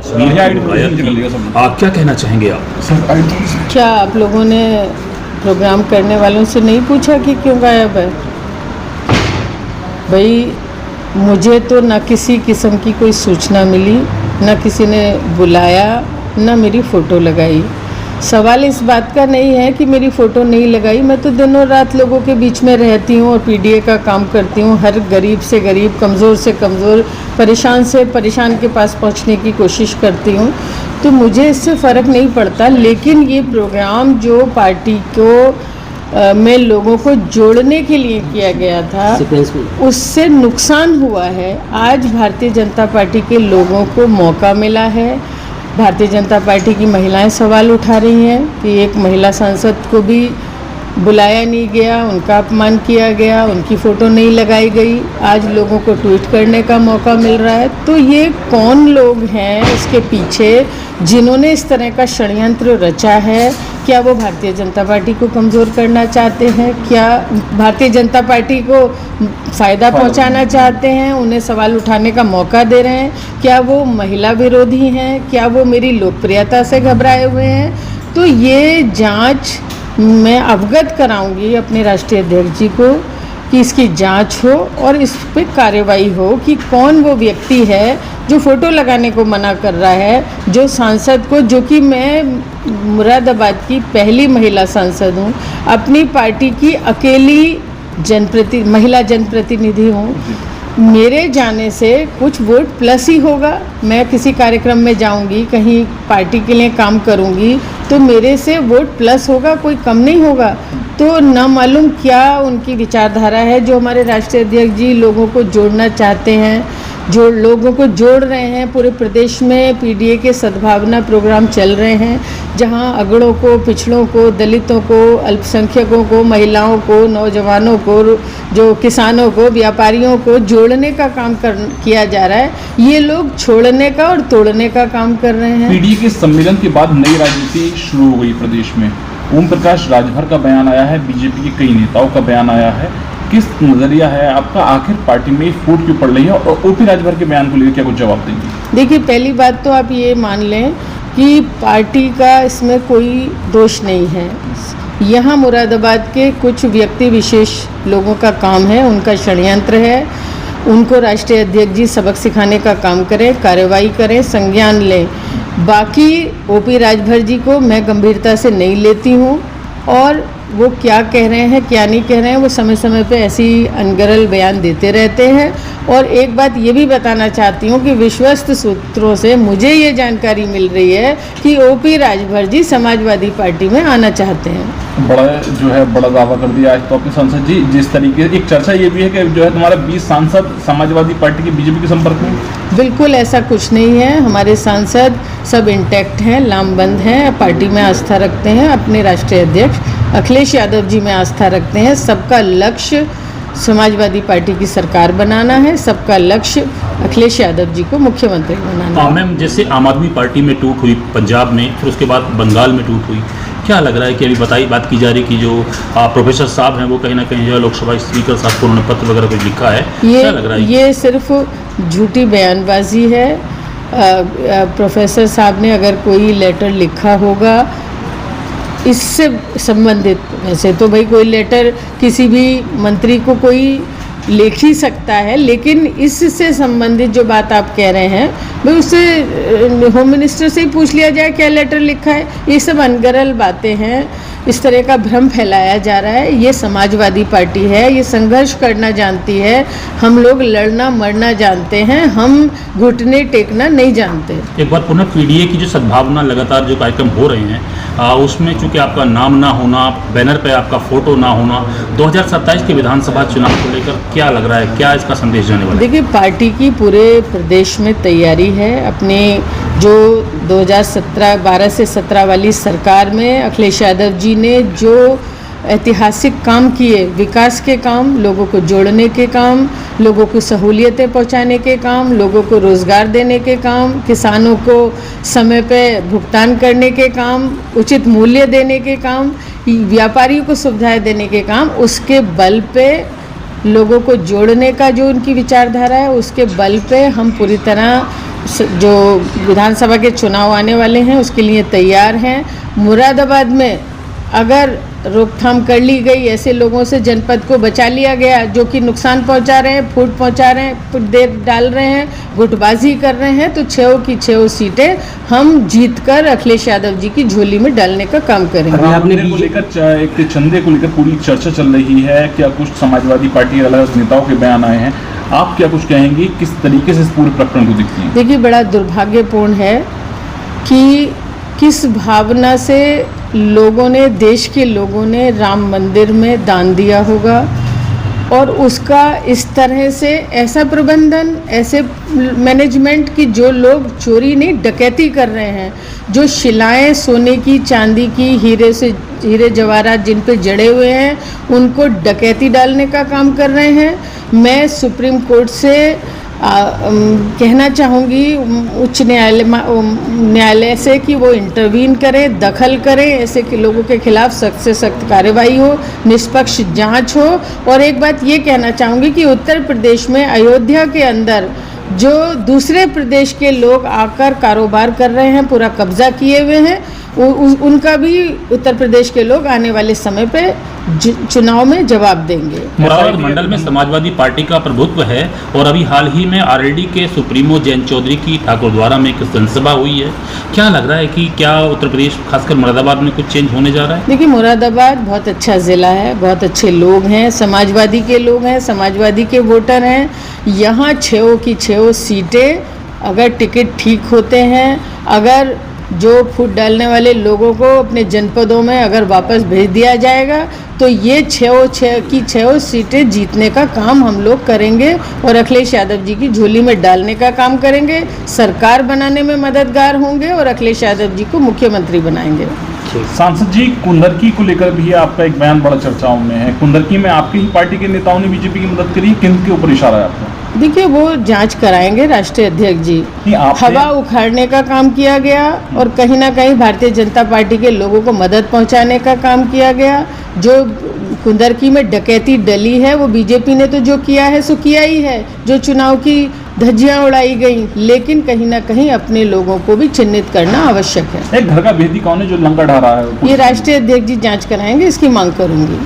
क्या कहना चाहेंगे आप? क्या आप लोगों ने प्रोग्राम करने वालों से नहीं पूछा कि क्यों गायब है? भाई, मुझे तो ना किसी किस्म की कोई सूचना मिली, ना किसी ने बुलाया, ना मेरी फ़ोटो लगाई। सवाल इस बात का नहीं है कि मेरी फ़ोटो नहीं लगाई। मैं तो दिनों रात लोगों के बीच में रहती हूँ और पीडीए का काम करती हूँ। हर गरीब से गरीब, कमज़ोर से कमज़ोर, परेशान से परेशान के पास पहुँचने की कोशिश करती हूँ, तो मुझे इससे फ़र्क नहीं पड़ता। लेकिन ये प्रोग्राम जो पार्टी को में लोगों को जोड़ने के लिए किया गया था, उससे नुकसान हुआ है। आज भारतीय जनता पार्टी के लोगों को मौका मिला है। भारतीय जनता पार्टी की महिलाएं सवाल उठा रही हैं कि एक महिला सांसद को भी बुलाया नहीं गया, उनका अपमान किया गया, उनकी फ़ोटो नहीं लगाई गई। आज लोगों को ट्वीट करने का मौका मिल रहा है। तो ये कौन लोग हैं इसके पीछे जिन्होंने इस तरह का षड्यंत्र रचा है? क्या वो भारतीय जनता पार्टी को कमज़ोर करना चाहते हैं? क्या भारतीय जनता पार्टी को फ़ायदा पहुंचाना चाहते हैं? उन्हें सवाल उठाने का मौका दे रहे हैं? क्या वो महिला विरोधी हैं? क्या वो मेरी लोकप्रियता से घबराए हुए हैं? तो ये जांच मैं अवगत कराऊंगी अपने राष्ट्रीय अध्यक्ष जी को कि इसकी जांच हो और इस पर कार्रवाई हो कि कौन वो व्यक्ति है जो फ़ोटो लगाने को मना कर रहा है, जो सांसद को, जो कि मैं मुरादाबाद की पहली महिला सांसद हूँ, अपनी पार्टी की अकेली महिला जनप्रतिनिधि हूँ। मेरे जाने से कुछ वोट प्लस ही होगा। मैं किसी कार्यक्रम में जाऊंगी, कहीं पार्टी के लिए काम करूंगी, तो मेरे से वोट प्लस होगा, कोई कम नहीं होगा। तो ना मालूम क्या उनकी विचारधारा है जो हमारे राष्ट्रीय अध्यक्ष जी लोगों को जोड़ना चाहते हैं, जो लोगों को जोड़ रहे हैं। पूरे प्रदेश में पीडीए के सद्भावना प्रोग्राम चल रहे हैं, जहां अगड़ों को, पिछड़ों को, दलितों को, अल्पसंख्यकों को, महिलाओं को, नौजवानों को, जो किसानों को, व्यापारियों को जोड़ने का काम किया जा रहा है। ये लोग छोड़ने का और तोड़ने का काम कर रहे हैं। पीडीए के सम्मेलन के बाद नई राजनीति शुरू हो गई प्रदेश में। ओम प्रकाश राजभर का बयान आया है, बीजेपी के कई नेताओं का बयान आया है। किस नजरिया है आपका? आखिर पार्टी में फूट क्यों पड़ रही है और ओपी राजभर के बयान को लेकर क्या कुछ जवाब देंगे? देखिए, पहली बात तो आप ये मान लें कि पार्टी का इसमें कोई दोष नहीं है। यहाँ मुरादाबाद के कुछ व्यक्ति विशेष लोगों का काम है, उनका षड्यंत्र है। उनको राष्ट्रीय अध्यक्ष जी सबक सिखाने का काम करें, कार्रवाई करें, संज्ञान लें। बाकी ओपी राजभर जी को मैं गंभीरता से नहीं लेती हूँ और वो क्या कह रहे हैं, क्या नहीं कह रहे हैं, वो समय समय पे ऐसी अनगरल बयान देते रहते हैं। और एक बात ये भी बताना चाहती हूँ कि विश्वस्त सूत्रों से मुझे ये जानकारी मिल रही है कि ओपी राजभर जी समाजवादी पार्टी में आना चाहते हैं। बड़ा दावा कर दिया आज तो अपने सांसद जी। जिस तरीके से एक चर्चा ये भी है कि जो है तुम्हारा 20 सांसद समाजवादी पार्टी के बीजेपी के संपर्क में। बिल्कुल ऐसा कुछ नहीं है। हमारे सांसद सब इंटैक्ट हैं, लामबंद हैं, पार्टी में आस्था रखते हैं। अपने राष्ट्रीय अध्यक्ष अखिलेश यादव जी में आस्था रखते हैं। सबका लक्ष्य समाजवादी पार्टी की सरकार बनाना है। सबका लक्ष्य अखिलेश यादव जी को मुख्यमंत्री बनाना है। मैम, जैसे आम आदमी पार्टी में टूट हुई पंजाब में, फिर उसके बाद बंगाल में टूट हुई, क्या लग रहा है कि अभी बात की जा रही कि जो प्रोफेसर साहब हैं वो कहीं ना कहीं जो लोकसभा स्पीकर साहब को उन्होंने पत्र वगैरह कुछ लिखा है, क्या लग रहा है? ये सिर्फ झूठी बयानबाजी है। प्रोफेसर साहब ने अगर कोई लेटर लिखा होगा इससे संबंधित, वैसे तो भाई कोई लेटर किसी भी मंत्री को कोई लिख ही सकता है, लेकिन इससे संबंधित जो बात आप कह रहे हैं, भाई उससे होम मिनिस्टर से ही पूछ लिया जाए क्या लेटर लिखा है। ये सब अनगरल बातें हैं। इस तरह का भ्रम फैलाया जा रहा है। ये समाजवादी पार्टी है, ये संघर्ष करना जानती है। हम लोग लड़ना मरना जानते हैं, हम घुटने टेकना नहीं जानते। एक बार पुनः पीडीए की जो सद्भावना लगातार जो कार्यक्रम हो रहे हैं, उसमें चूंकि आपका नाम ना होना, बैनर पे आपका फोटो ना होना, 2027 के विधानसभा चुनाव को लेकर क्या लग रहा है, क्या इसका संदेश जाने वाला है? देखिए, पार्टी की पूरे प्रदेश में तैयारी है। अपने जो 2012 से 17 वाली सरकार में अखिलेश यादव जी ने जो ऐतिहासिक काम किए, विकास के काम, लोगों को जोड़ने के काम, लोगों को सहूलियतें पहुंचाने के काम, लोगों को रोज़गार देने के काम, किसानों को समय पे भुगतान करने के काम, उचित मूल्य देने के काम, व्यापारियों को सुविधाएं देने के काम, उसके बल पे लोगों को जोड़ने का जो उनकी विचारधारा है, उसके बल पे हम पूरी तरह जो विधानसभा के चुनाव आने वाले हैं उसके लिए तैयार हैं। मुरादाबाद में अगर रोकथाम कर ली गई, ऐसे लोगों से जनपद को बचा लिया गया जो कि नुकसान पहुंचा रहे हैं, फूट पहुंचा रहे हैं, फुट देर डाल रहे हैं, गुटबाजी कर रहे हैं, तो 6 की 6 सीटें हम जीतकर अखिलेश यादव जी की झोली में डालने का काम करेंगे। आपने को लेकर एक चंदे को लेकर पूरी चर्चा चल रही है, क्या कुछ समाजवादी पार्टी अलग नेताओं के बयान आए हैं, आप क्या कुछ कहेंगे, किस तरीके से इस पूरे प्रकरण को दिखती है? देखिए, बड़ा दुर्भाग्यपूर्ण है कि किस भावना से लोगों ने, देश के लोगों ने राम मंदिर में दान दिया होगा और उसका इस तरह से ऐसा प्रबंधन, ऐसे मैनेजमेंट कि जो लोग चोरी नहीं डकैती कर रहे हैं, जो शिलाएं सोने की, चांदी की, हीरे जवाहरात जिन पे जड़े हुए हैं उनको डकैती डालने का काम कर रहे हैं। मैं सुप्रीम कोर्ट से कहना चाहूँगी, उच्च न्यायालय से कि वो इंटरवीन करें, दखल करें, ऐसे के लोगों के खिलाफ सख्त से सख्त कार्रवाई हो, निष्पक्ष जांच हो। और एक बात ये कहना चाहूँगी कि उत्तर प्रदेश में अयोध्या के अंदर जो दूसरे प्रदेश के लोग आकर कारोबार कर रहे हैं, पूरा कब्जा किए हुए हैं, उनका भी उत्तर प्रदेश के लोग आने वाले समय पे चुनाव में जवाब देंगे। मुरादाबाद मंडल में समाजवादी पार्टी का प्रभुत्व है और अभी हाल ही में आरएलडी के सुप्रीमो जयंत चौधरी की ठाकुरद्वारा में एक जनसभा हुई है। क्या लग रहा है कि क्या उत्तर प्रदेश, खासकर मुरादाबाद में कुछ चेंज होने जा रहा है? देखिए, मुरादाबाद बहुत अच्छा ज़िला है, बहुत अच्छे लोग हैं, समाजवादी के लोग हैं, समाजवादी के वोटर हैं। यहाँ 6 की 6 सीटें, अगर टिकट ठीक होते हैं, अगर जो फूट डालने वाले लोगों को अपने जनपदों में अगर वापस भेज दिया जाएगा तो ये 6 की 6 सीटें जीतने का काम हम लोग करेंगे और अखिलेश यादव जी की झोली में डालने का काम करेंगे, सरकार बनाने में मददगार होंगे और अखिलेश यादव जी को मुख्यमंत्री बनाएंगे। सांसद जी, कुंदरकी को लेकर भी आपका एक बयान बड़ा चर्चाओं में है। कुंदरकी में आपकी ही पार्टी के नेताओं ने बीजेपी की मदद करी, किन के ऊपर इशारा है आपका? देखिए, वो जांच कराएंगे राष्ट्रीय अध्यक्ष जी। हवा उखाड़ने का काम किया गया और कहीं ना कहीं भारतीय जनता पार्टी के लोगों को मदद पहुंचाने का काम किया गया। जो कुंदरकी में डकैती डली है वो बीजेपी ने तो जो किया है सो किया ही है, जो चुनाव की धज्जियां उड़ाई गई, लेकिन कहीं ना कहीं अपने लोगों को भी चिन्हित करना आवश्यक है। एक घर का भेदी कौन है जो लंका ढा रहा है? ये राष्ट्रीय अध्यक्ष जी जांच कराएंगे, इसकी मांग करूंगी।